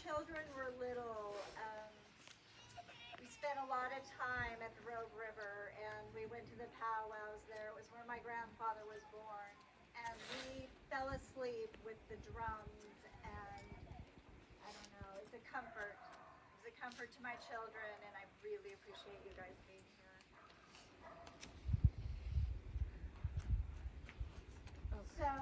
Children were little, we spent a lot of time at the Rogue River, and we went to the powwows there. It was where my grandfather was born, and we fell asleep with the drums, and I don't know, it's a comfort. It's a comfort to my children, and I really appreciate you guys being here. So,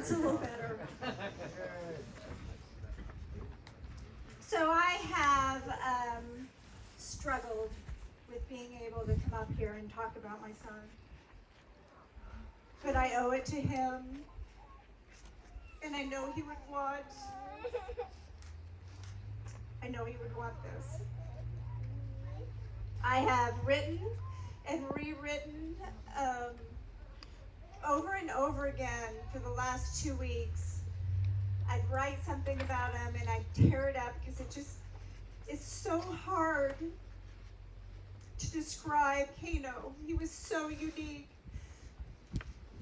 That's a little better. So I have struggled with being able to come up here and talk about my son. But I owe it to him, and I know he would want this. I have written and rewritten over and over again for the last 2 weeks. I'd write something about him and I'd tear it up because it's so hard to describe Kaino. He was so unique.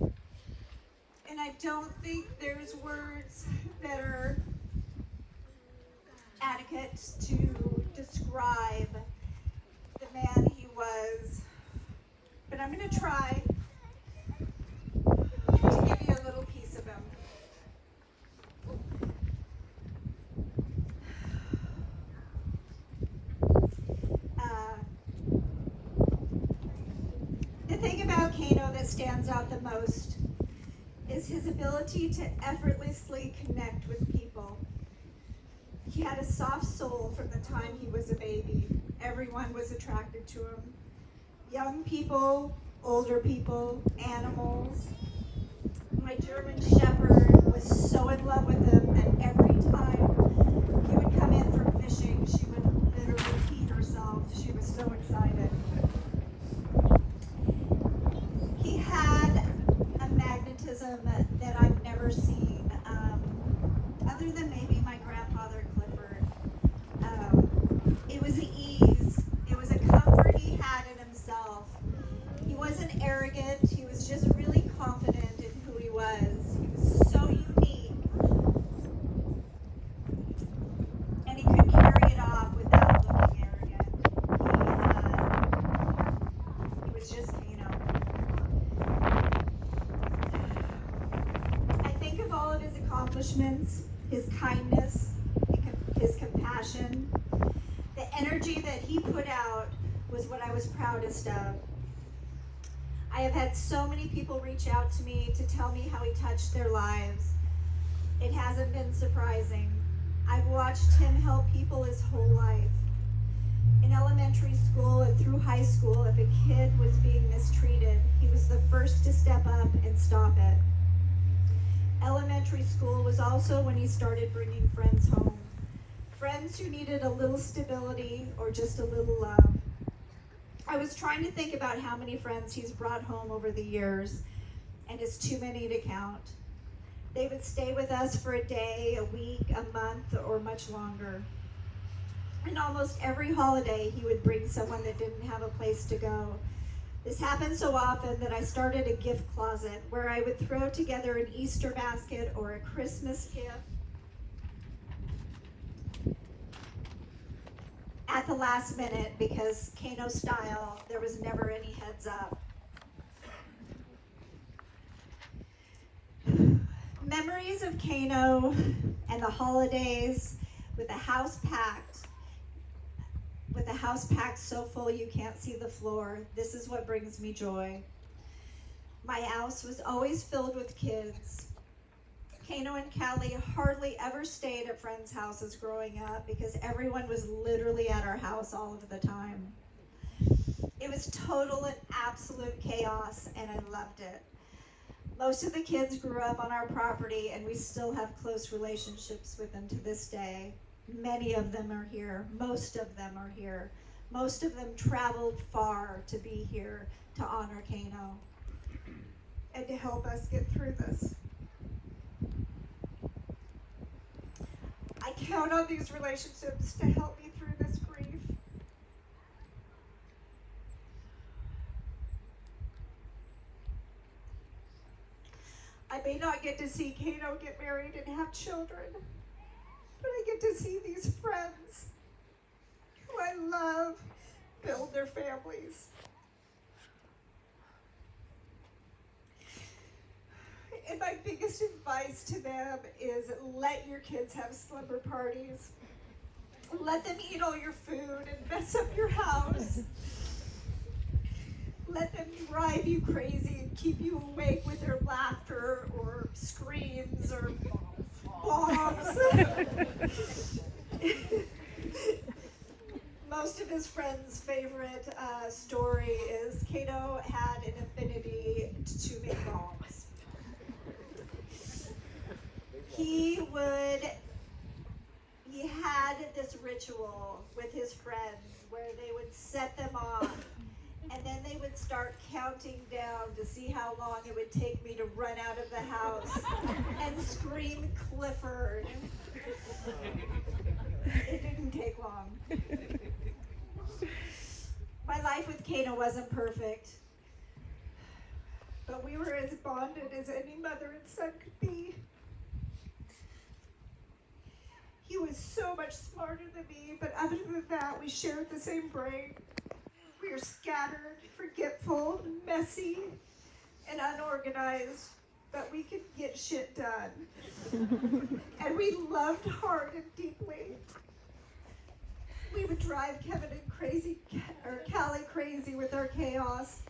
And I don't think there's words that are adequate to describe the man he was. But I'm going to try to give you a little piece of him. The thing about Kaino that stands out the most is his ability to effortlessly connect with people. He had a soft soul from the time he was a baby. Everyone was attracted to him. Young people, older people, animals. My German Shepherd was so in love with him that every time he would come in from fishing, she would literally pee herself. She was so excited. He had a magnetism that I've never seen, other than maybe my grandfather Clifford. It was the ease. It was a comfort he had in himself. He wasn't arrogant. He was just really confident in who he was. He was so unique. And he could carry it off without looking arrogant. He was just Kaino. I think of all of his accomplishments, his kindness, his compassion. The energy that he put out was what I was proudest of. I have had so many people reach out to me to tell me how he touched their lives. It hasn't been surprising. I've watched him help people his whole life. In elementary school and through high school, if a kid was being mistreated, he was the first to step up and stop it. Elementary school was also when he started bringing friends home. Friends who needed a little stability or just a little love. I was trying to think about how many friends he's brought home over the years, and it's too many to count. They would stay with us for a day, a week, a month, or much longer. And almost every holiday, he would bring someone that didn't have a place to go. This happened so often that I started a gift closet where I would throw together an Easter basket or a Christmas gift at the last minute, because Kaino style, there was never any heads up. Memories of Kaino and the holidays with the house packed so full you can't see the floor. This is what brings me joy. My house was always filled with kids. Kaino and Callie hardly ever stayed at friends' houses growing up because everyone was literally at our house all of the time. It was total and absolute chaos, and I loved it. Most of the kids grew up on our property, and we still have close relationships with them to this day. Many of them are here. Most of them are here. Most of them traveled far to be here to honor Kaino and to help us get through this. I count on these relationships to help me through this grief. I may not get to see Kaino get married and have children, but I get to see these friends who I love build their families. And my biggest advice to them is let your kids have slumber parties. Let them eat all your food and mess up your house. let them drive you crazy and keep you awake with their laughter or screams or bombs. Most of his friends' favorite story is Kaino had an affinity to make bombs. He had this ritual with his friends where they would set them off, and then they would start counting down to see how long it would take me to run out of the house and scream Clifford. It didn't take long. My life with Kaino wasn't perfect, but we were as bonded as any mother and son could be. He was so much smarter than me, but other than that, we shared the same brain. We were scattered, forgetful, messy, and unorganized, but we could get shit done. And we loved hard and deeply. We would drive Kevin and Callie crazy with our chaos.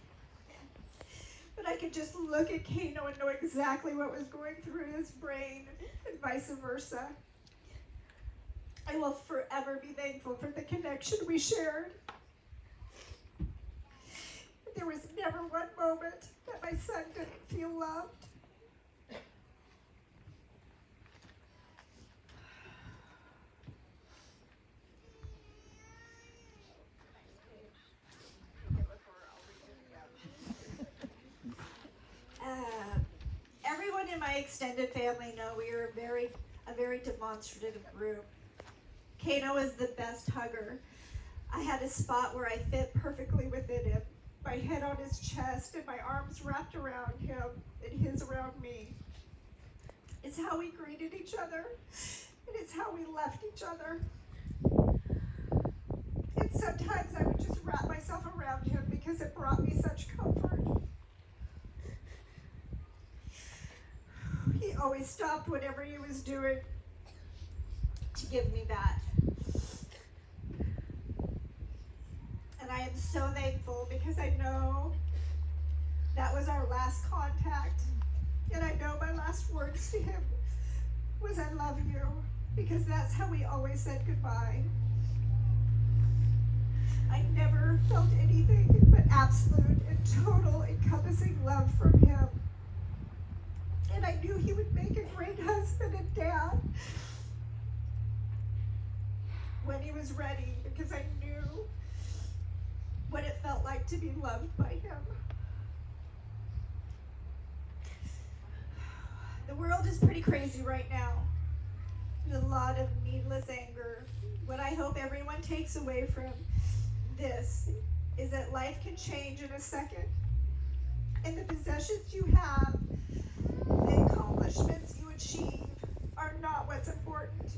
But I could just look at Kaino and know exactly what was going through his brain, and vice versa. I will forever be thankful for the connection we shared. There was never one moment that my son didn't feel loved. Everyone in my extended family know we are a very demonstrative group. Kaino is the best hugger. I had a spot where I fit perfectly within him, my head on his chest and my arms wrapped around him and his around me. It's how we greeted each other, and it's how we left each other. And sometimes I would just wrap myself around him because it brought me such comfort. He always stopped whatever he was doing to give me that. And I am so thankful because I know that was our last contact. And I know my last words to him was "I love you," because that's how we always said goodbye. I never felt anything but absolute and total encompassing love from him. And I knew he would make a great husband and dad when he was ready, because I knew what it felt like to be loved by him. The world is pretty crazy right now. There's a lot of needless anger. What I hope everyone takes away from this is that life can change in a second. And the possessions you have, the accomplishments you achieve, are not what's important.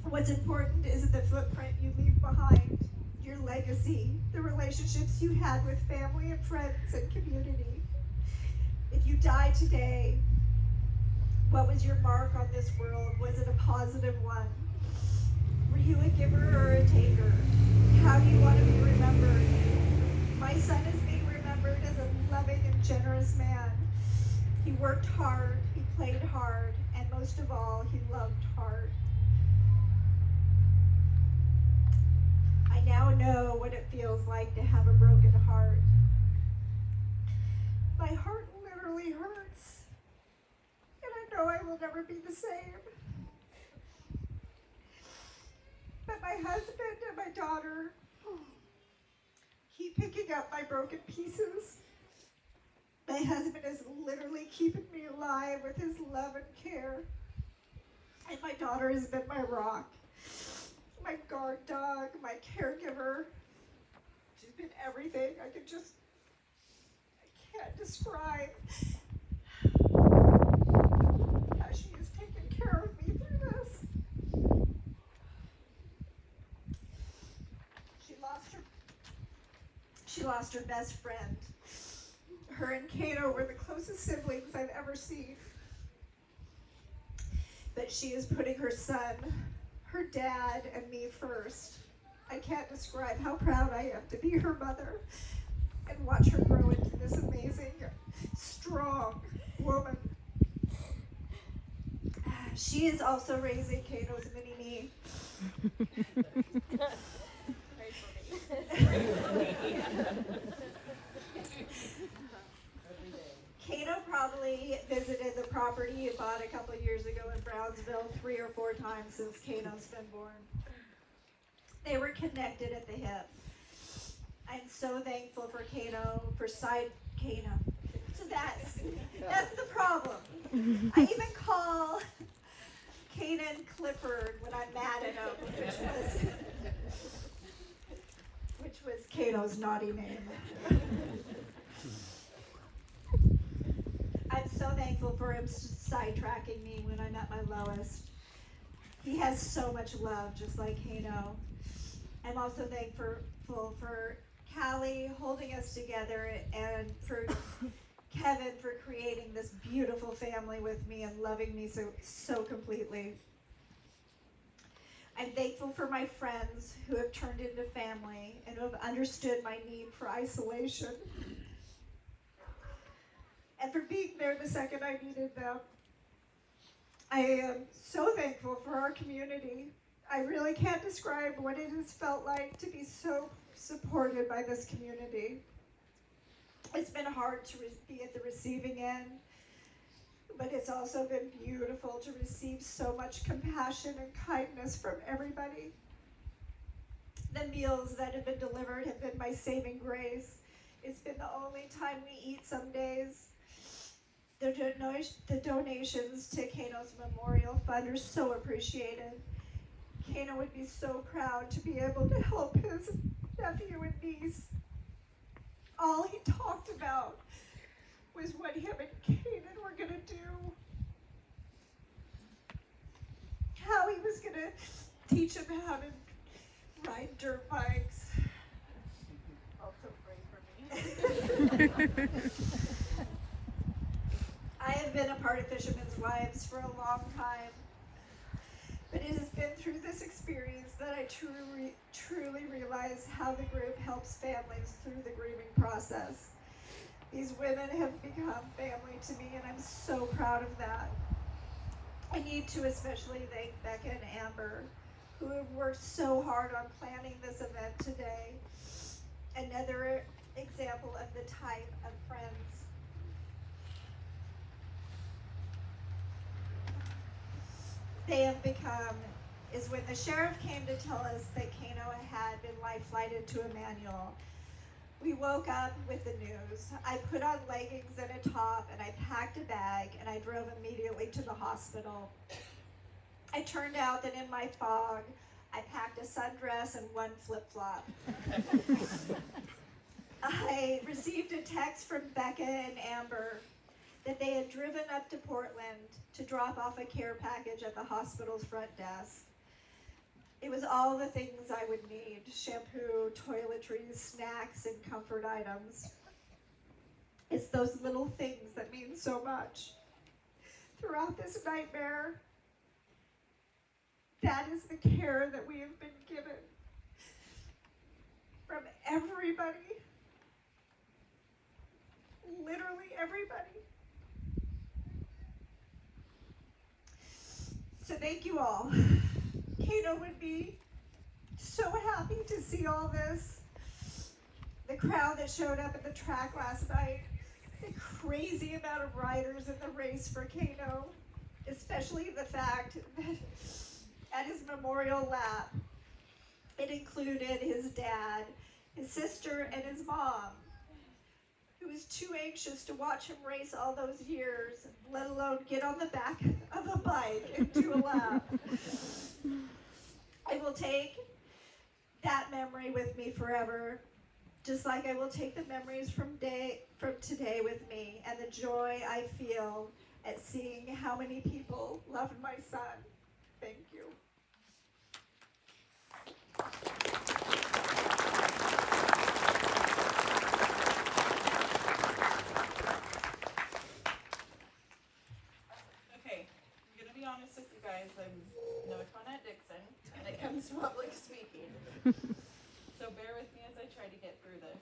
What's important is the footprint you leave behind, your legacy, the relationships you had with family and friends and community. If you die today, what was your mark on this world? Was it a positive one? Were you a giver or a taker? How do you want to be remembered? My son is being remembered as a loving and generous man. He worked hard, he played hard, and most of all, he loved hard. I now know what it feels like to have a broken heart. My heart literally hurts, and I know I will never be the same. But my husband and my daughter keep picking up my broken pieces. My husband is literally keeping me alive with his love and care. And my daughter has been my rock, my guard dog, my caregiver. She's been everything I can't describe how she has taken care of me through this. She lost her best friend. Her and Kaino were the closest siblings I've ever seen. But she is putting her son, her dad, and me first. I can't describe how proud I am to be her mother and watch her grow into this amazing, strong woman. She is also raising Kaino's mini me. Pray for me. Kaino probably visited the property he bought a couple years ago in Brownsville 3 or 4 times since Kaino's been born. They were connected at the hip. I'm so thankful for Kaino, Kaino. So that's the problem. I even call Kanan Clifford when I'm mad at him, which was Kaino's naughty name. I'm so thankful for him sidetracking me when I'm at my lowest. He has so much love, just like Kaino. I'm also thankful for Callie holding us together and for Kevin for creating this beautiful family with me and loving me so completely. I'm thankful for my friends who have turned into family and who have understood my need for isolation. And for being there the second I needed them. I am so thankful for our community. I really can't describe what it has felt like to be so supported by this community. It's been hard to be at the receiving end, but it's also been beautiful to receive so much compassion and kindness from everybody. The meals that have been delivered have been my saving grace. It's been the only time we eat some days. The donations to Kaino's Memorial Fund are so appreciated. Kaino would be so proud to be able to help his nephew and niece. All he talked about was what him and Kanan were going to do. How he was going to teach him how to ride dirt bikes. Also pray for me. I have been a part of Fishermen's Wives for a long time, but it has been through this experience that I truly realize how the group helps families through the grieving process. These women have become family to me, and I'm so proud of that. I need to especially thank Becca and Amber, who have worked so hard on planning this event today. Another example of the type of friends they have become is when the sheriff came to tell us that Kaino had been life-flighted to Emmanuel. We woke up with the news. I put on leggings and a top, and I packed a bag, and I drove immediately to the hospital. It turned out that in my fog, I packed a sundress and one flip-flop. I received a text from Becca and Amber that they had driven up to Portland to drop off a care package at the hospital's front desk. It was all the things I would need: shampoo, toiletries, snacks, and comfort items. It's those little things that mean so much. Throughout this nightmare, that is the care that we have been given from everybody, literally everybody. So thank you all. Kaino would be so happy to see all this. The crowd that showed up at the track last night, the crazy amount of riders in the race for Kaino, especially the fact that at his memorial lap, it included his dad, his sister, and his mom, who was too anxious to watch him race all those years, let alone get on the back of a bike and do a lap. I will take that memory with me forever, just like I will take the memories from today with me and the joy I feel at seeing how many people loved my son. Thank you. Okay, I'm gonna be honest with you guys. I'm no Toinette Dixon when it comes to public speaking. So bear with me as I try to get through this.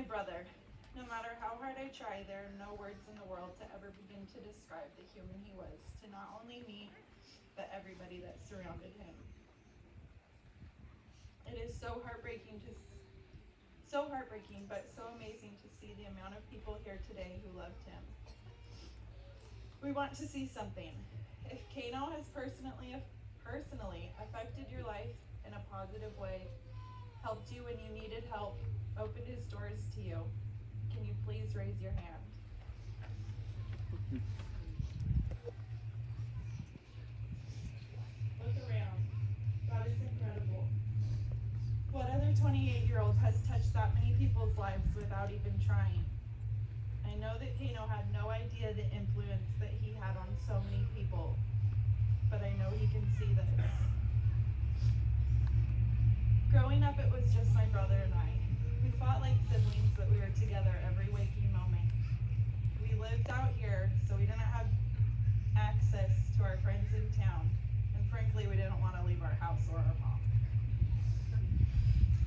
my brother. No matter how hard I try, there are no words in the world to ever begin to describe the human he was to not only me, but everybody that surrounded him. It is so heartbreaking, but so amazing to see the amount of people here today who loved him. We want to see something. If Kaino has personally affected your life in a positive way, helped you when you needed help, opened his doors to you, can you please raise your hand? Look around. God is incredible. What other 28-year-old has touched that many people's lives without even trying? I know that Kaino had no idea the influence that he had on so many people, but I know he can see this. Growing up, it was just my brother and I. We fought like siblings, but we were together every waking moment. We lived out here, so we didn't have access to our friends in town, and frankly, we didn't want to leave our house or our mom.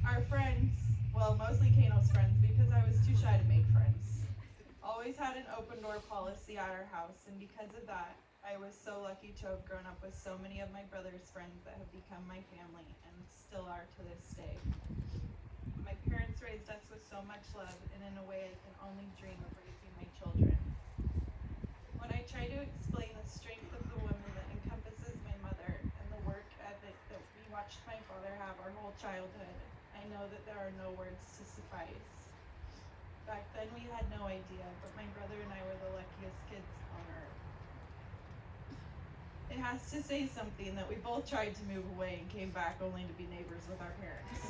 Our friends, well, mostly Kaino's friends, because I was too shy to make friends, always had an open door policy at our house, and because of that, I was so lucky to have grown up with so many of my brother's friends that have become my family and still are to this day. My parents raised us with so much love, and in a way I can only dream of raising my children. When I try to explain the strength of the woman that encompasses my mother and the work ethic that we watched my father have our whole childhood, I know that there are no words to suffice. Back then we had no idea, but my brother and I were the luckiest kids on earth. It has to say something that we both tried to move away and came back only to be neighbors with our parents.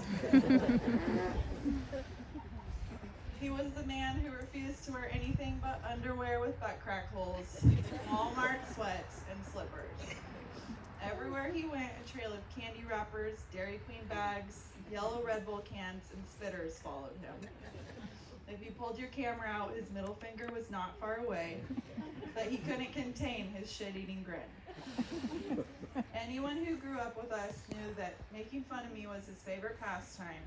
He was the man who refused to wear anything but underwear with butt crack holes, Walmart sweats, and slippers. Everywhere he went, a trail of candy wrappers, Dairy Queen bags, yellow Red Bull cans, and spitters followed him. If you pulled your camera out, his middle finger was not far away, but he couldn't contain his shit-eating grin. Anyone who grew up with us knew that making fun of me was his favorite pastime,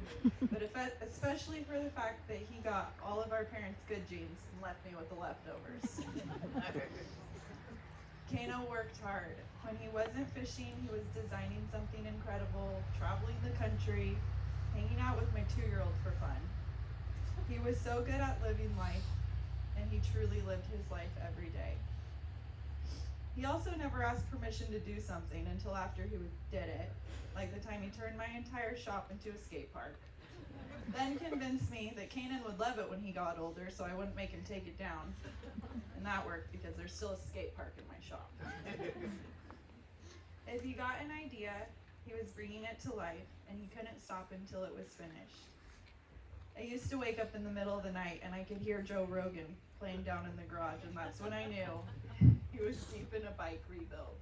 but especially for the fact that he got all of our parents' good genes and left me with the leftovers. Kaino worked hard. When he wasn't fishing, he was designing something incredible, traveling the country, hanging out with my 2-year-old for fun. He was so good at living life, and he truly lived his life every day. He also never asked permission to do something until after he did it, like the time he turned my entire shop into a skate park. Then convinced me that Kanan would love it when he got older, so I wouldn't make him take it down. And that worked because there's still a skate park in my shop. If he got an idea, he was bringing it to life, and he couldn't stop until it was finished. I used to wake up in the middle of the night and I could hear Joe Rogan playing down in the garage, and that's when I knew he was deep in a bike rebuild.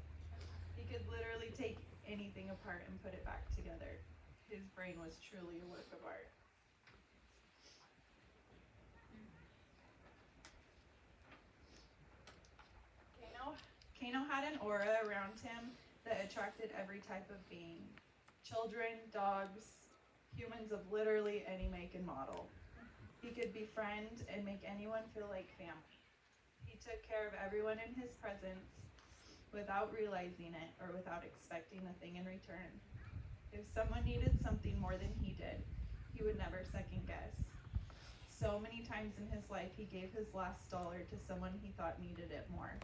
He could literally take anything apart and put it back together. His brain was truly a work of art. Kaino had an aura around him that attracted every type of being. Children, dogs, humans of literally any make and model. He could befriend and make anyone feel like family. He took care of everyone in his presence without realizing it or without expecting a thing in return. If someone needed something more than he did, he would never second guess. So many times in his life, he gave his last dollar to someone he thought needed it more.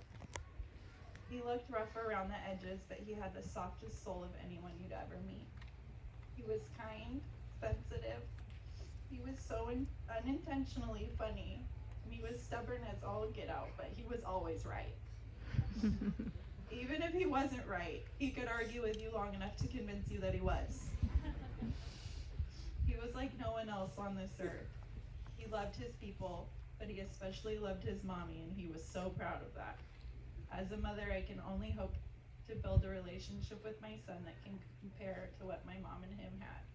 He looked rough around the edges, but he had the softest soul of anyone you'd ever meet. He was kind, sensitive. He was so unintentionally funny. He was stubborn as all get out, but he was always right. Even if he wasn't right, he could argue with you long enough to convince you that he was. He was like no one else on this earth. He loved his people, but he especially loved his mommy, and he was so proud of that. As a mother, I can only hope to build a relationship with my son that can compare to what my mom and him had.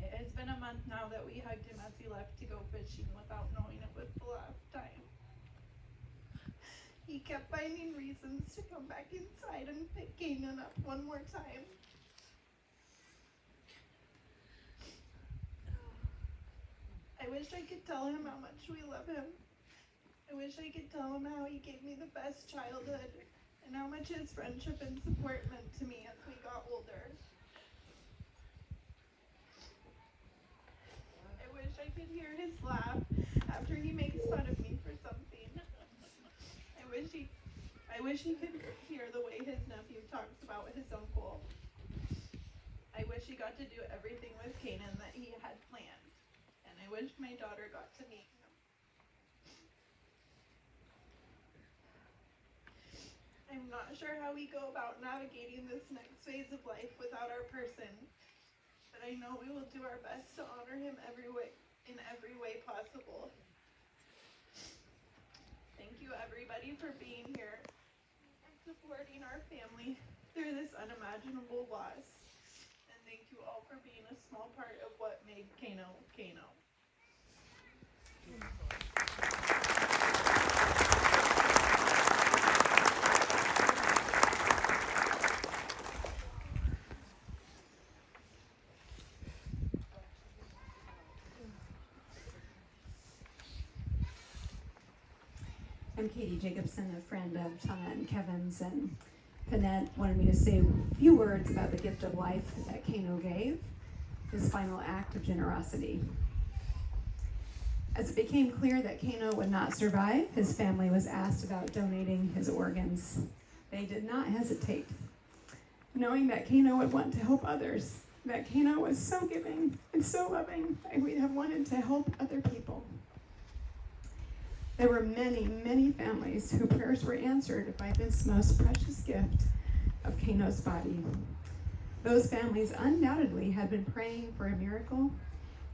It has been a month now that we hugged him as he left to go fishing without knowing it was the last time. He kept finding reasons to come back inside and pick Kanan up one more time. wish I could tell him how much we love him. I wish I could tell him how he gave me the best childhood and how much his friendship and support meant to me as we got older. I wish I could hear his laugh after he makes fun of me for something. I wish he could hear the way his nephew talks about his uncle. I wish he got to do everything with Kanan that he had planned. And I wish my daughter got to meet him. I'm not sure how we go about navigating this next phase of life without our person, but I know we will do our best to honor him in every way possible. Thank you everybody for being here and supporting our family through this unimaginable loss. And thank you all for being a small part of what made Kaino, Kaino. I'm Katie Jacobson, a friend of Tana and Kevin's, and Panette wanted me to say a few words about the gift of life that Kaino gave, his final act of generosity. As it became clear that Kaino would not survive, his family was asked about donating his organs. They did not hesitate, knowing that Kaino would want to help others, that Kaino was so giving and so loving, and we have wanted to help other people. There were many, many families whose prayers were answered by this most precious gift of Kaino's body. Those families undoubtedly had been praying for a miracle,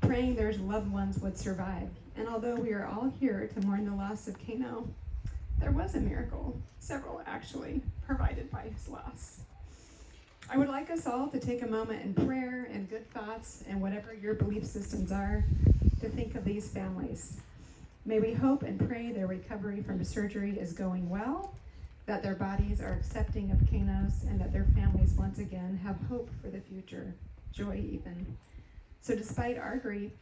praying their loved ones would survive. And although we are all here to mourn the loss of Kaino, there was a miracle, several actually, provided by his loss. I would like us all to take a moment in prayer and good thoughts and whatever your belief systems are to think of these families. May we hope and pray their recovery from surgery is going well, that their bodies are accepting of Kaino's, and that their families once again have hope for the future, joy even. So despite our grief,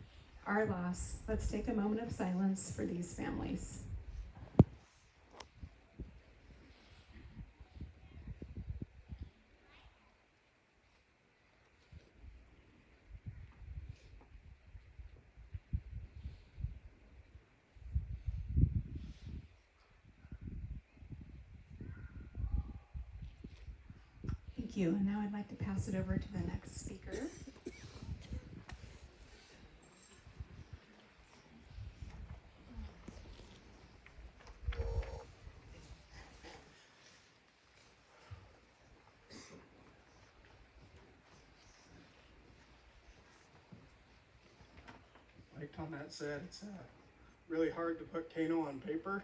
our loss, let's take a moment of silence for these families. Thank you, and now I'd like to pass it over to the next speaker. Like Tonette said, it's really hard to put Kaino on paper.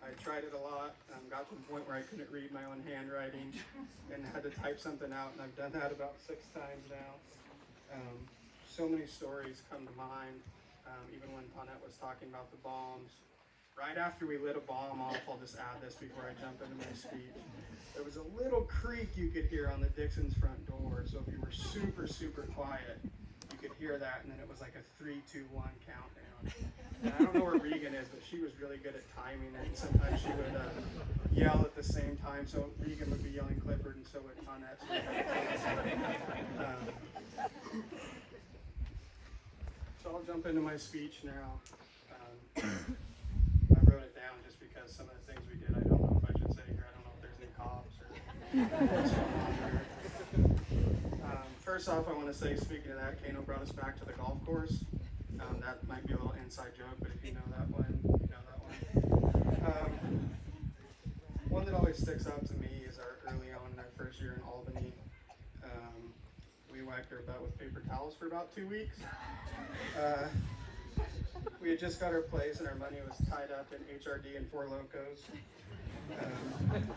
I tried it a lot, got to the point where I couldn't read my own handwriting and had to type something out, and I've done that about 6 times now. So many stories come to mind, even when Tonette was talking about the bombs. Right after we lit a bomb off, I'll just add this before I jump into my speech, there was a little creak you could hear on the Dixon's front door, so if you were super, super quiet, you could hear that, and then it was like a 3, 2, 1 countdown. And I don't know where Regan is, but she was really good at timing it, and sometimes she would yell at the same time, so Regan would be yelling Clifford, and so would Tonette. So I'll jump into my speech now. I wrote it down just because some of the things we did, I don't know if I should say here. I don't know if there's any cops or what's going on here. First off, I want to say, speaking of that, Kaino brought us back to the golf course. That might be a little inside joke, but if you know that one, you know that one. One that always sticks out to me is our early on in our first year in Albany. We whacked our butt with paper towels for about 2 weeks. We had just got our place and our money was tied up in HRD and Four Locos.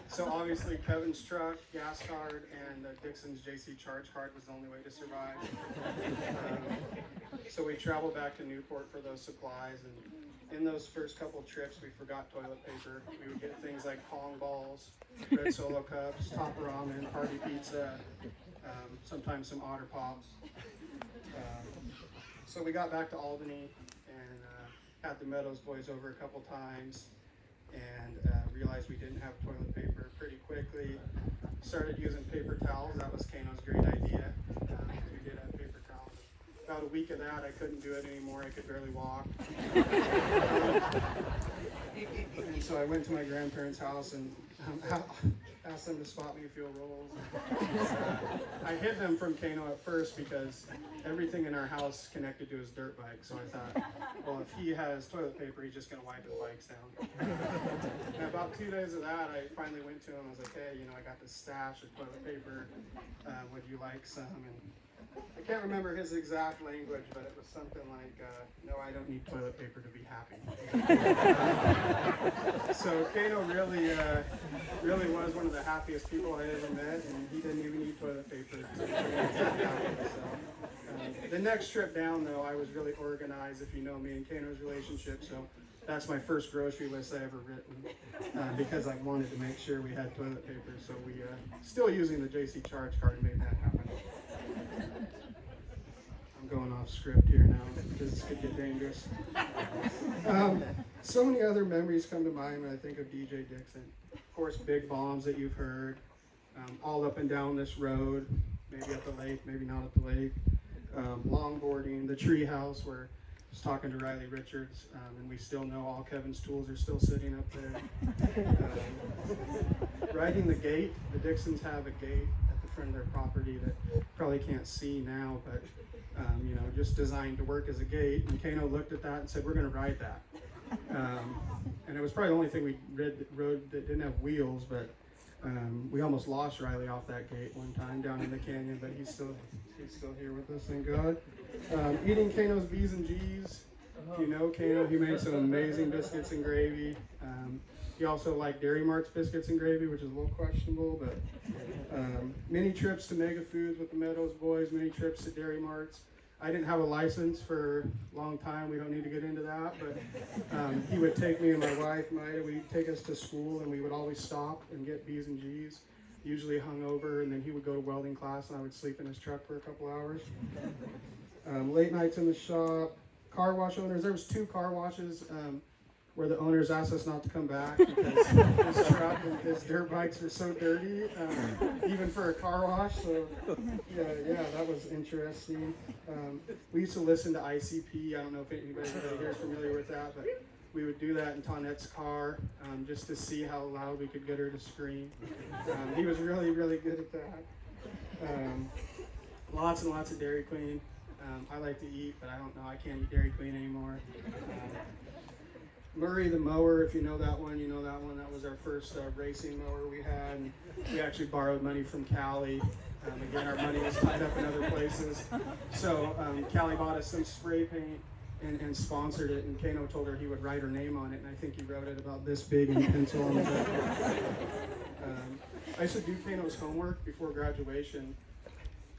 So obviously Kevin's truck, gas card, and Dixon's JC charge card was the only way to survive. So we traveled back to Newport for those supplies, and in those first couple trips we forgot toilet paper. We would get things like Pong balls, red Solo cups, Top Ramen, party pizza, sometimes some Otter Pops. So we got back to Albany, and had the Meadows boys over a couple times, and realized we didn't have toilet paper pretty quickly. Started using paper towels. That was Kaino's great idea. We did have paper towels. About a week of that, I couldn't do it anymore. I could barely walk. And so I went to my grandparents' house and asked them to spot me a few rolls. I hid them from Kaino at first because everything in our house connected to his dirt bike. So I thought, well, if he has toilet paper, he's just going to wipe his bikes down. And about 2 days of that, I finally went to him. I was like, hey, I got this stash of toilet paper. Would you like some? And I can't remember his exact language, but it was something like, no, I don't need toilet paper to be happy. So Kaino really was one of the happiest people I ever met, and he didn't even need toilet paper to be happy. So, the next trip down, though, I was really organized, if you know me and Kaino's relationship, so that's my first grocery list I ever written, because I wanted to make sure we had toilet paper, so we still using the JC charge card made that happen. I'm going off script here now because this could get dangerous. So many other memories come to mind when I think of DJ Dixon. Of course, big bombs that you've heard, all up and down this road, maybe at the lake, maybe not at the lake. Longboarding, the tree house where I was talking to Riley Richards, and we still know all Kevin's tools are still sitting up there. Riding the gate, the Dixons have a gate at the front of their property that probably can't see now, but just designed to work as a gate. And Kaino looked at that and said, we're going to ride that. And it was probably the only thing we rode that didn't have wheels, but we almost lost Riley off that gate one time down in the canyon, but he's still here with us, thank God. Eating Kaino's B's and G's. If you know Kaino, he made some amazing biscuits and gravy. He also liked Dairy Mart's biscuits and gravy, which is a little questionable, but many trips to Mega Foods with the Meadows boys, many trips to Dairy Mart's. I didn't have a license for a long time. We don't need to get into that, but he would take me and my wife, Maya, we'd take us to school, and we would always stop and get B's and G's, usually hungover, and then he would go to welding class, and I would sleep in his truck for a couple hours. Late nights in the shop, car wash owners. There was 2 car washes where the owners asked us not to come back because his truck and his dirt bikes were so dirty, even for a car wash. So yeah, that was interesting. We used to listen to ICP. I don't know if anybody here is familiar with that, but we would do that in Tonette's car just to see how loud we could get her to scream. He was really, really good at that. Lots and lots of Dairy Queen. I like to eat, but I don't know. I can't eat Dairy Queen anymore. Murray the mower, if you know that one, you know that one. That was our first racing mower we had. And we actually borrowed money from Callie. Again, our money was tied up in other places. So Callie bought us some spray paint and sponsored it. And Kaino told her he would write her name on it. And I think he wrote it about this big in pencil on the back. I used to do Kaino's homework before graduation.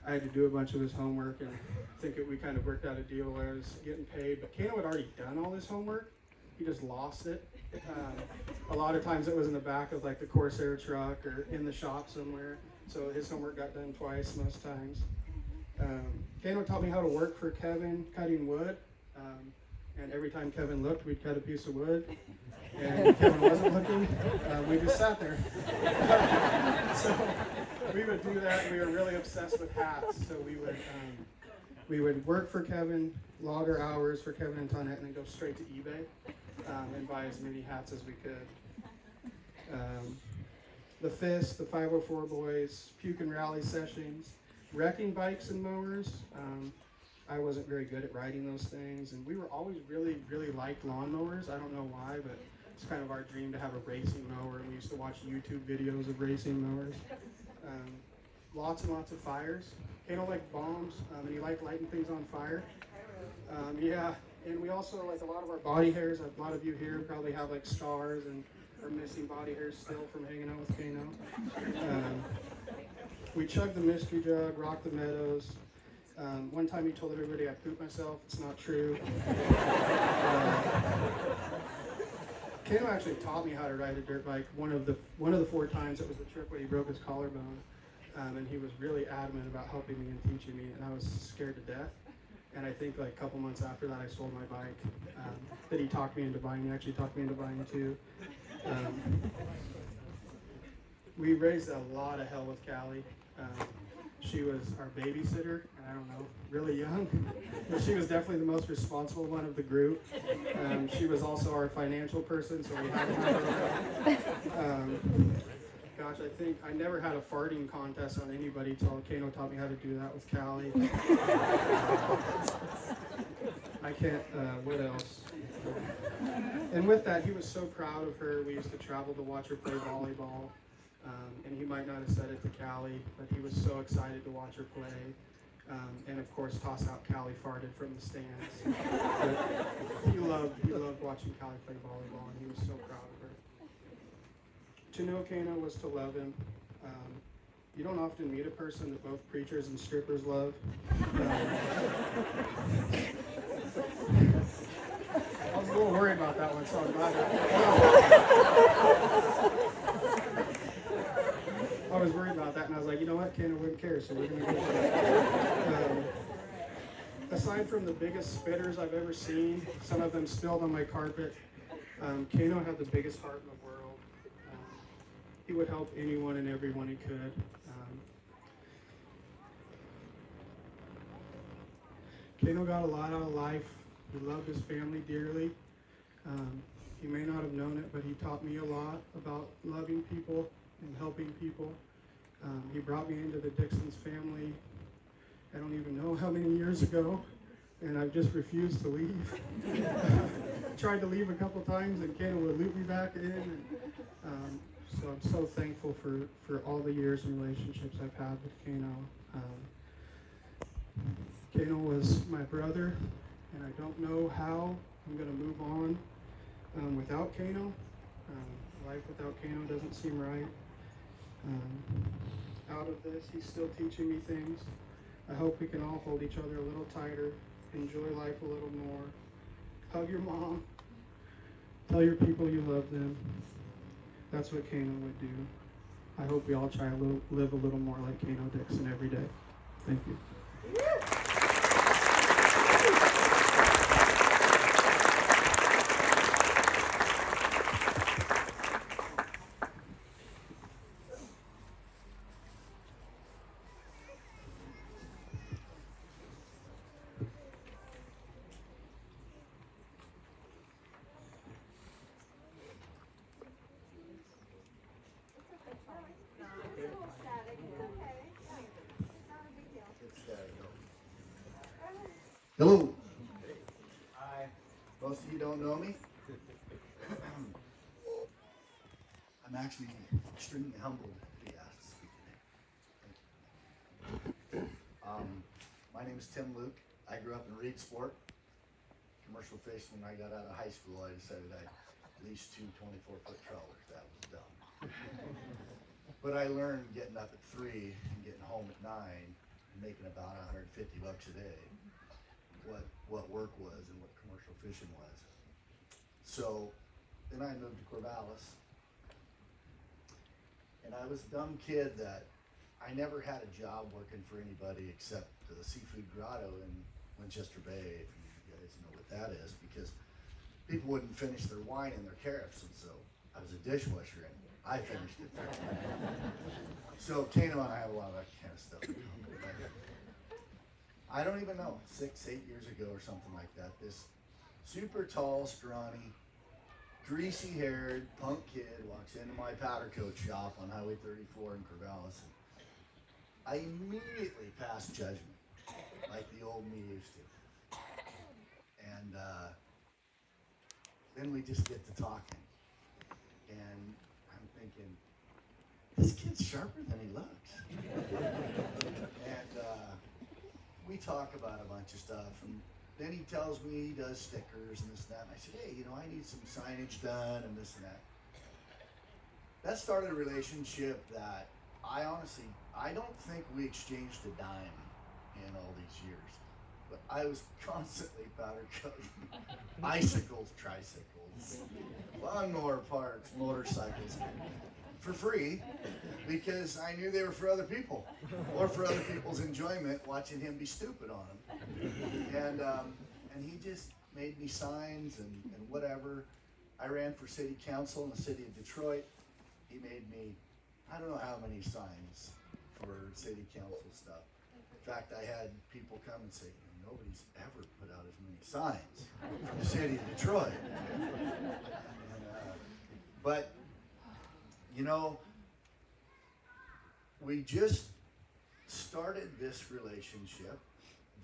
I had to do a bunch of his homework, and I think we kind of worked out a deal where I was getting paid. But Kaino had already done all this homework. He just lost it. A lot of times it was in the back of like the Corsair truck or in the shop somewhere. So his homework got done twice most times. Kaino taught me how to work for Kevin cutting wood. And every time Kevin looked, we'd cut a piece of wood. And if Kevin wasn't looking, we just sat there. So we would do that. We were really obsessed with hats. So we would work for Kevin, log our hours for Kevin and Tonette, and then go straight to eBay and buy as many hats as we could. The Fist, the 504 boys, puke and rally sessions, wrecking bikes and mowers. I wasn't very good at riding those things, and we were always really, really liked lawnmowers. I don't know why, but it's kind of our dream to have a racing mower, and we used to watch YouTube videos of racing mowers. Lots and lots of fires. Kaino liked bombs, and he liked lighting things on fire. Yeah, and we also, like a lot of our body hairs, a lot of you here probably have like scars and are missing body hairs still from hanging out with Kaino. We chugged the mystery jug, rocked the meadows. One time he told everybody I pooped myself. It's not true. Kaino actually taught me how to ride a dirt bike. One of the 4 times it was the trip where he broke his collarbone, and he was really adamant about helping me and teaching me, and I was scared to death. And I think like a couple months after that, I sold my bike that he talked me into buying. He actually talked me into buying too. We raised a lot of hell with Callie. She was our babysitter, and I don't know, really young. But she was definitely the most responsible one of the group. She was also our financial person, so we had to have her around. Gosh, I think I never had a farting contest on anybody till Kaino taught me how to do that with Callie. I can't, what else? And with that, he was so proud of her. We used to travel to watch her play volleyball. And he might not have said it to Callie, but he was so excited to watch her play. And of course, toss out Callie farted from the stands. But he loved watching Callie play volleyball, and he was so proud of her. To know Kaino was to love him. You don't often meet a person that both preachers and strippers love. I was a little worried about that one, so I'm glad I was worried about that, and I was like, you know what, Kaino wouldn't care, so we're going to go for it. Aside from the biggest spitters I've ever seen, some of them spilled on my carpet, Kaino had the biggest heart in the world. He would help anyone and everyone he could. Kaino got a lot out of life. He loved his family dearly. He may not have known it, but he taught me a lot about loving people and helping people. He brought me into the Dixon's family, I don't even know how many years ago, and I've just refused to leave. Tried to leave a couple times, and Kaino would loop me back in. And, so I'm so thankful for all the years and relationships I've had with Kaino. Kaino was my brother, and I don't know how I'm going to move on without Kaino. Life without Kaino doesn't seem right. Out of this, he's still teaching me things. I hope we can all hold each other a little tighter, enjoy life a little more. Hug your mom. Tell your people you love them. That's what Kaino would do. I hope we all try to live a little more like Kaino Dixon every day. Thank you. Hello. Hi. Most of you don't know me. I'm actually extremely humbled to be asked to speak today. My name is Tim Luke. I grew up in Reedsport. Commercial fish. When I got out of high school, I decided I'd at least 2 24-foot trawlers. That was dumb. But I learned getting up at 3 and getting home at 9 and making about $150 a day. What work was and what commercial fishing was. So then I moved to Corvallis, and I was a dumb kid that I never had a job working for anybody except the Seafood Grotto in Winchester Bay, if you guys know what that is, because people wouldn't finish their wine in their carafes, and so I was a dishwasher and I finished it. So Kaino and I have a lot of that kind of stuff. I don't even know, 6, 8 years ago or something like that, this super tall, scrawny, greasy-haired punk kid walks into my powder coat shop on Highway 34 in Corvallis. I immediately passed judgment, like the old me used to. And then we just get to talking. And I'm thinking, this kid's sharper than he looks. And we talk about a bunch of stuff, and then he tells me he does stickers and this and that, and I said, hey, I need some signage done and this and that. That started a relationship that I don't think we exchanged a dime in all these years, but I was constantly powder coating bicycles, tricycles, lawnmower parts, motorcycles. for free because I knew they were for other people or for other people's enjoyment, watching him be stupid on them. And he just made me signs and whatever. I ran for city council in the city of Detroit. He made me, I don't know how many signs for city council stuff. In fact, I had people come and say, nobody's ever put out as many signs for the city of Detroit. But, you know, we just started this relationship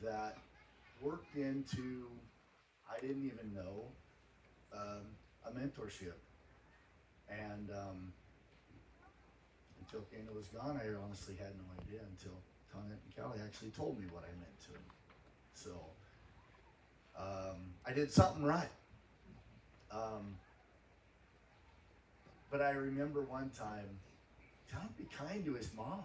that worked into, I didn't even know, a mentorship. And until Kaino was gone, I honestly had no idea until Tonette and Callie actually told me what I meant to him. So I did something right. But I remember one time, don't be kind to his mom.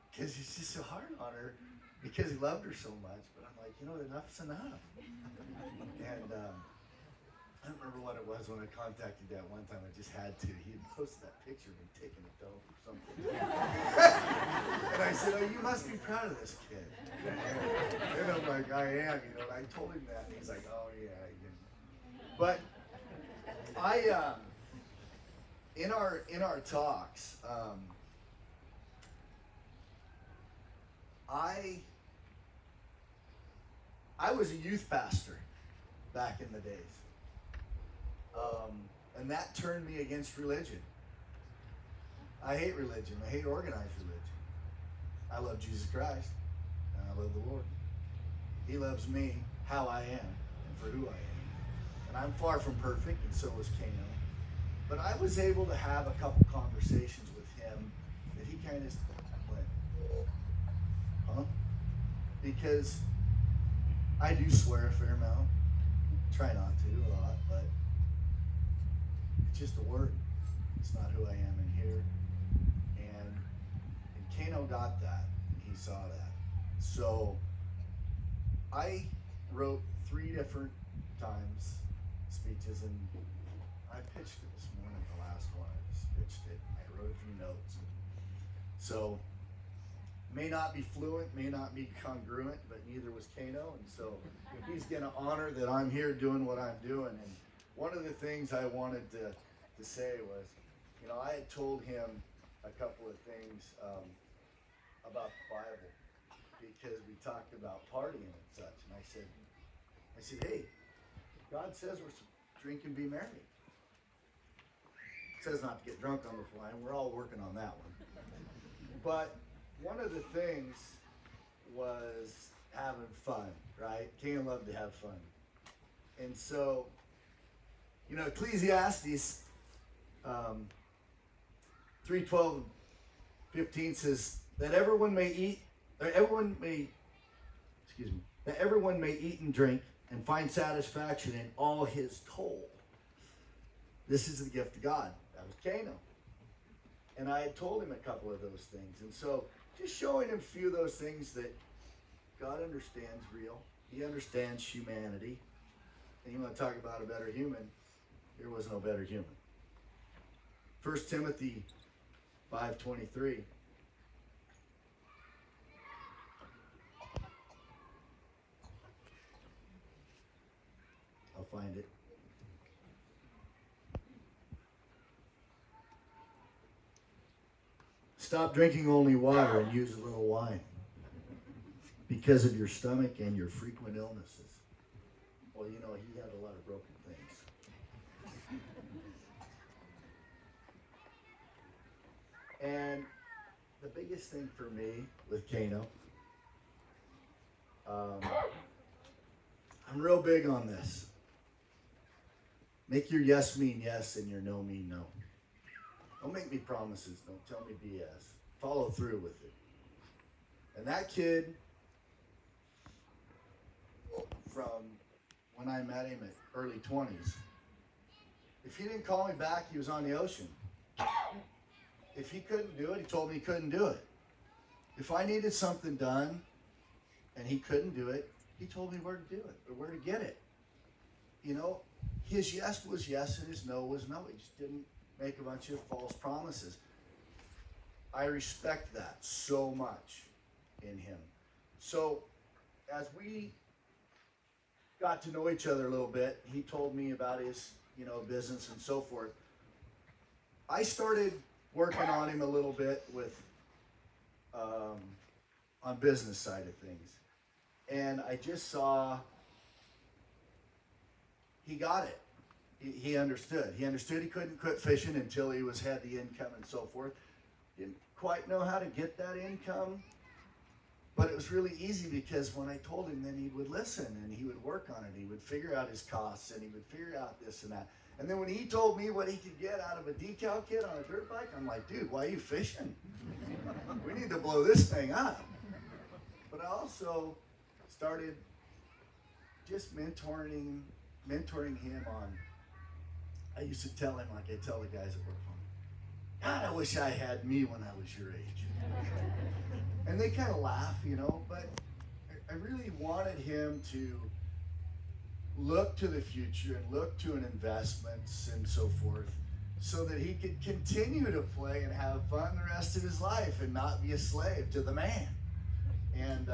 Because he's just so hard on her because he loved her so much. But I'm like, enough's enough. And I don't remember what it was when I contacted Dad one time. I just had to. He had posted that picture of me taking a dump or something. And I said, you must be proud of this kid. And I'm like, I am, And I told him that, and he's like, oh, yeah. But in our talks, I was a youth pastor back in the days. And that turned me against religion. I hate religion. I hate organized religion. I love Jesus Christ, and I love the Lord. He loves me how I am and for who I am. And I'm far from perfect, and so was Kaino. But I was able to have a couple conversations with him that he kind of went, huh? Because I do swear a fair amount. Try not to a lot, but it's just a word. It's not who I am in here. And Kaino got that. He saw that. So I wrote 3 different times speeches, and I pitched it this morning, the last one. I just pitched it. I wrote a few notes. So may not be fluent, may not be congruent, but neither was Kaino. And so he's going to honor that I'm here doing what I'm doing. And one of the things I wanted to say was, I had told him a couple of things about the Bible because we talked about partying and such. And I said, hey, God says we're to drink and be merry. It says not to get drunk on the fly, and we're all working on that one. But one of the things was having fun, right? Kaino loved to have fun. And so, Ecclesiastes 3:12-15 says that everyone may eat and drink and find satisfaction in all his toil. This is the gift of God. That was Kaino. And I had told him a couple of those things. And so just showing him a few of those things that God understands real. He understands humanity. And you want to talk about a better human, there was no better human. 1 Timothy 5:23. I'll find it. Stop drinking only water and use a little wine because of your stomach and your frequent illnesses. Well, he had a lot of broken things. And the biggest thing for me with Kaino, I'm real big on this. Make your yes mean yes and your no mean no. Don't make me promises. Don't tell me BS. Follow through with it. And that kid, from when I met him at early 20s, if he didn't call me back, he was on the ocean. If he couldn't do it, he told me he couldn't do it. If I needed something done and he couldn't do it, he told me where to do it or where to get it. His yes was yes and his no was no. He just didn't make a bunch of false promises. I respect that so much in him. So as we got to know each other a little bit, he told me about his, business and so forth. I started working on him a little bit with, on business side of things. And I just saw he got it. He understood. He understood he couldn't quit fishing until he had the income and so forth. Didn't quite know how to get that income, but it was really easy because when I told him, then he would listen and he would work on it. He would figure out his costs and he would figure out this and that. And then when he told me what he could get out of a decal kit on a dirt bike, I'm like, dude, why are you fishing? We need to blow this thing up. But I also started just mentoring him on, I used to tell him, like I tell the guys that work for me, God, I wish I had me when I was your age. And they kind of laugh, but I really wanted him to look to the future and look to an investments and so forth so that he could continue to play and have fun the rest of his life and not be a slave to the man. And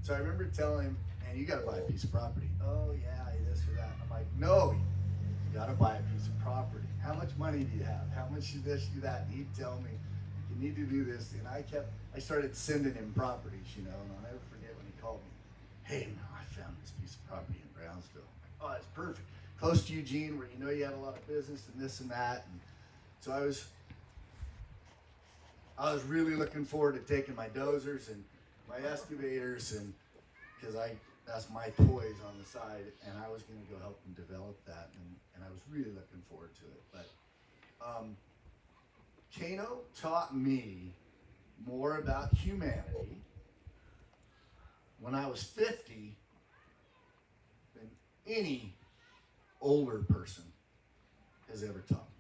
so I remember telling him, man, you got to buy a piece of property. Oh, yeah, this or that. I'm like, no, you got to buy a piece of property. How much money do you have? How much do this, do that? And he'd tell me, you need to do this. And I started sending him properties, and I'll never forget when he called me. Hey, man, I found this piece of property in Brownsville. I'm like, oh, it's perfect. Close to Eugene, where you had a lot of business and this and that. And so I was really looking forward to taking my dozers and my excavators, and because that's my toys on the side, and I was going to go help them develop that, and I was really looking forward to it. But Kaino taught me more about humanity when I was 50 than any older person has ever taught me.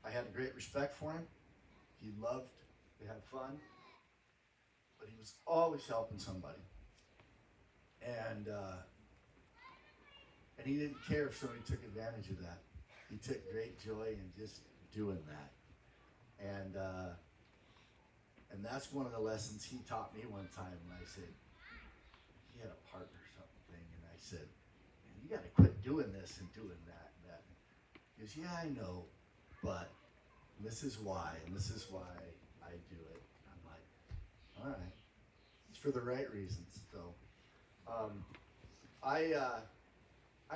I had a great respect for him. He loved to have fun, but he was always helping somebody. And he didn't care if somebody took advantage of that. He took great joy in just doing that. And that's one of the lessons he taught me one time when I said, he had a partner or something, and I said, man, you got to quit doing this and doing that and that. He goes, yeah, I know, but this is why, and this is why I do it. I'm like, all right, it's for the right reasons. So I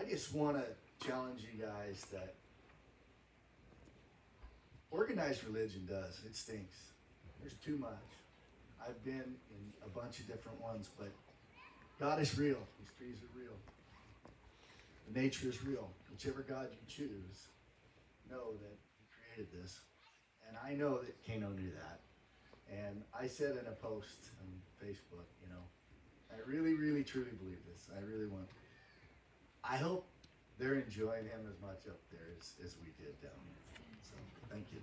just want to challenge you guys that organized religion does. It stinks. There's too much. I've been in a bunch of different ones, but God is real. These trees are real. The nature is real. Whichever God you choose, know that He created this. And I know that Kaino knew that. And I said in a post on Facebook, I really, really, truly believe this. I really want. I hope they're enjoying him as much up there as we did down here. So, thank you.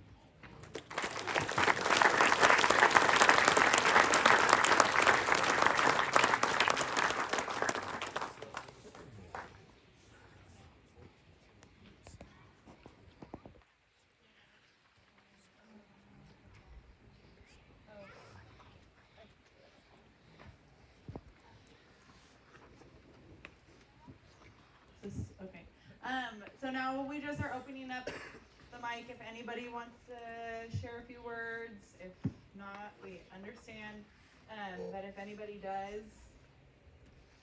Okay. So now we just are opening up the mic if anybody wants to share a few words. If not, we understand. But if anybody does,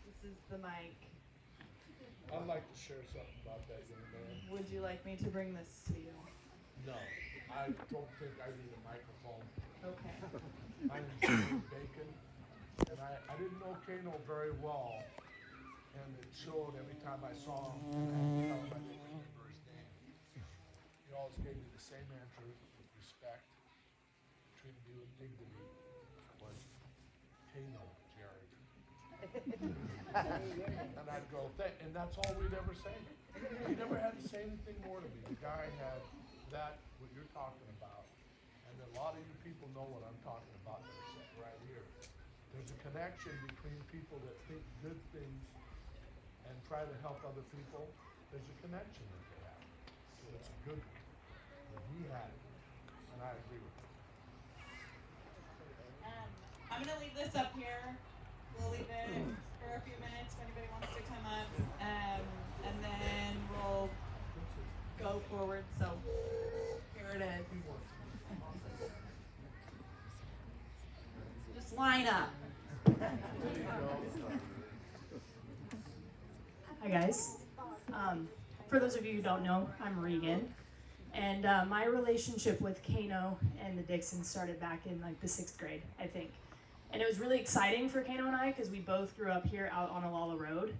this is the mic. I'd like to share something about that young man. Would you like me to bring this to you? No, I don't think I need a microphone. Okay. My name's Steve Bacon, and I didn't know Kaino very well, and it showed every time I saw him. I didn't remember his name. He always gave me the same answer with respect, treated me with dignity. Was Kaino, Jerry. And I'd go, and that's all we'd ever say. He never had to say anything more to me. The guy had that, what you're talking about, and a lot of you people know what I'm talking about that are sitting right here. There's a connection between people that think good things and try to help other people, there's a connection that they have. So it's a good one. And he had it, and I agree with him. I'm gonna leave this up here. We'll leave it for a few minutes if anybody wants to come up, and then we'll go forward. So here it is. Just line up. Hi guys. For those of you who don't know, I'm Regan, and my relationship with Kaino and the Dixons started back in like the 6th grade, I think. And it was really exciting for Kaino and I because we both grew up here out on Alala Road.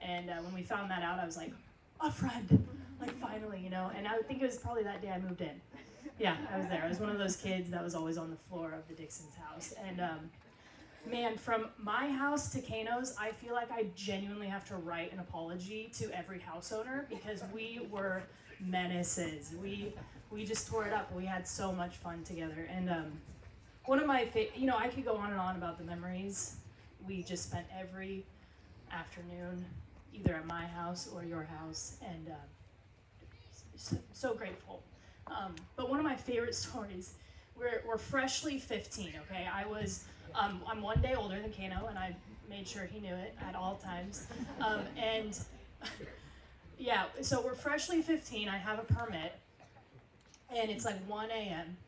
And when we found that out, I was like, a friend, like finally, you know. And I think it was probably that day I moved in. Yeah, I was there. I was one of those kids that was always on the floor of the Dixons' house. And man, from my house to Kaino's, I feel like I genuinely have to write an apology to every house owner because we were menaces. We just tore it up. We had so much fun together. And one of my I could go on and on about the memories. We just spent every afternoon either at my house or your house, and so grateful. But one of my favorite stories, we're freshly 15, okay? I'm one day older than Kaino, and I made sure he knew it at all times. And yeah, so we're freshly 15, I have a permit, and it's like 1 a.m.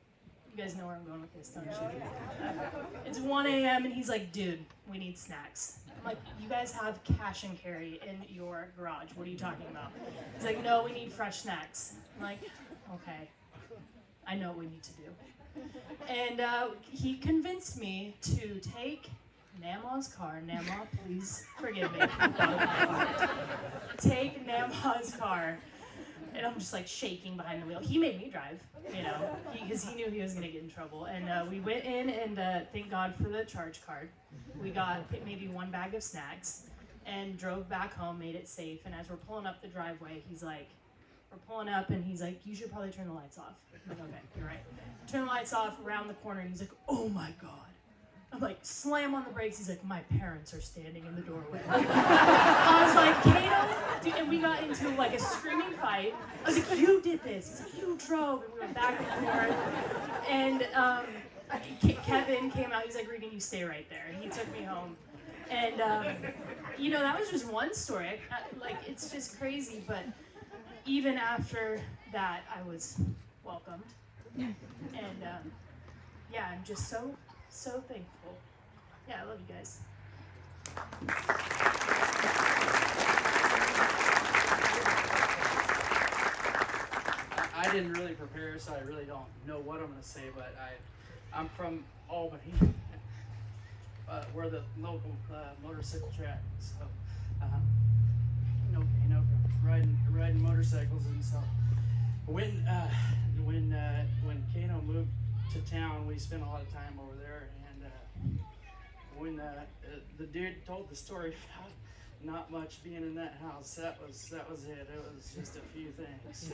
You guys know where I'm going with this, don't you? It's 1 a.m. and he's like, dude, we need snacks. I'm like, you guys have cash and carry in your garage. What are you talking about? He's like, no, we need fresh snacks. I'm like, okay, I know what we need to do. And he convinced me to take Nama's car. Nama, please forgive me. Take Nama's car. And I'm just like shaking behind the wheel. He made me drive, you know, because he knew he was gonna get in trouble. And we went in and thank God for the charge card. We got maybe one bag of snacks and drove back home, made it safe. And as we're pulling up the driveway, we're pulling up and he's like, you should probably turn the lights off. I'm like, okay, you're right. Turn the lights off around the corner and he's like, oh my God. I'm like, slam on the brakes. He's like, my parents are standing in the doorway. I was like, Kaino? Dude, and we got into like a screaming fight. I was like, you did this. He's like, you drove. And we went back and forth. And Kevin came out. He's like, Regan, you stay right there. And he took me home. And, that was just one story. It's just crazy. But even after that, I was welcomed. And, I'm just so thankful. Yeah, I love you guys. I didn't really prepare, so I really don't know what I'm going to say, but I'm from Albany, where the local motorcycle track. So, riding motorcycles, and so when Kaino moved to town, we spent a lot of time over there, and when the dude told the story about not much being in that house, that was it. It was just a few things.